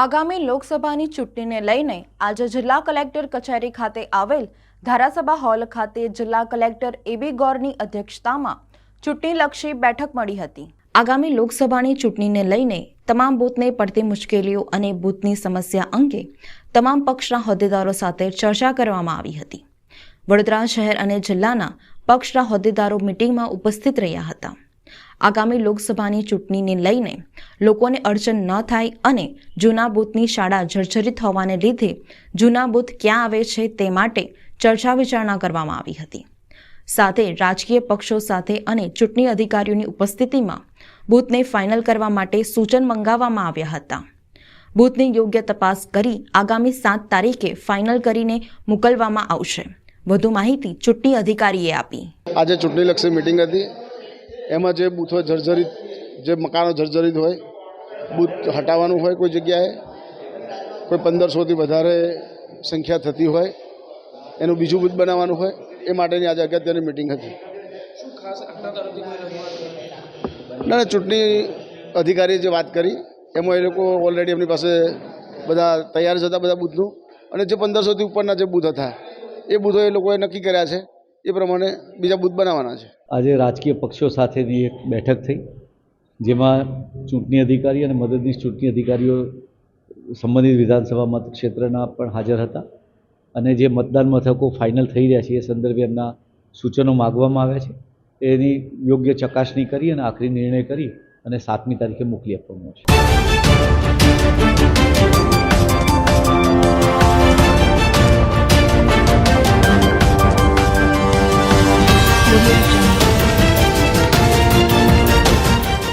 આગામી લોકસભાની ચૂંટણીને લઈને આજે જિલ્લા કલેક્ટર કચેરી ખાતે આવેલ ધારાસભા હોલ ખાતે જિલ્લા કલેક્ટર એબી ગૌરની અધ્યક્ષતામાં ચૂંટણીલક્ષી બેઠક મળી હતી। આગામી લોકસભાની ચૂંટણીને લઈને તમામ બૂથને પડતી મુશ્કેલીઓ અને બૂથની સમસ્યા અંગે તમામ પક્ષના હોદ્દેદારો સાથે ચર્ચા કરવામાં આવી હતી। વડોદરા શહેર અને જિલ્લાના પક્ષના હોદ્દેદારો મીટિંગમાં ઉપસ્થિત રહ્યા હતા। આગામી લોકસભાની ચૂંટણીને લઈને લોકોને અડચણ ન થાય અને જૂના બૂથની શાળા જર્જરિત હોવાને લીધે જૂના બૂથ ક્યાં આવે છે તે માટે ચર્ચા વિચારણા કરવામાં આવી હતી। સાથે રાજકીય પક્ષો સાથે અને ચૂંટણી અધિકારીઓની ઉપસ્થિતિમાં બૂથને ફાઇનલ કરવા માટે સૂચન મંગાવવામાં આવ્યા હતા। બૂથની યોગ્ય તપાસ કરી આગામી 7 તારીખે ફાઇનલ કરીને મોકલવામાં આવશે। વધુ માહિતી ચૂંટણી અધિકારીએ આપી। આજે ચૂંટણીલક્ષી મીટિંગ હતી। એમાં જે બૂથો જર્જરિત, જે મકાનો જર્જરિત હોય, બૂથ હટાવવાનું હોય, કોઈ જગ્યાએ કોઈ 1500થી વધારે સંખ્યા થતી હોય એનું બીજું બૂથ બનાવવાનું હોય, એ માટેની આજે અગત્યની મીટિંગ હતી। ના, ચૂંટણી અધિકારીએ જે વાત કરી એમાં એ લોકો ઓલરેડી એમની પાસે બધા તૈયાર જ હતા બધા બૂથનું, અને જે 1500થી ઉપરના જે બૂથ હતા એ બૂથો એ લોકોએ નક્કી કર્યા છે, એ પ્રમાણે બીજા બૂથ બનાવવાના છે। આજે રાજકીય પક્ષો સાથેની એક બેઠક થઈ, જેમાં ચૂંટણી અધિકારી અને મદદનીશ ચૂંટણી અધિકારીઓ સંબંધિત વિધાનસભા મતક્ષેત્રના પણ હાજર હતા, અને જે મતદાન મથકો ફાઇનલ થઈ રહ્યા છે એ સંદર્ભે એમના સૂચનો માગવામાં આવ્યા છે। એની યોગ્ય ચકાસણી કરી અને આખરી નિર્ણય કરી અને 7મી તારીખે મોકલી આપવામાં આવશે।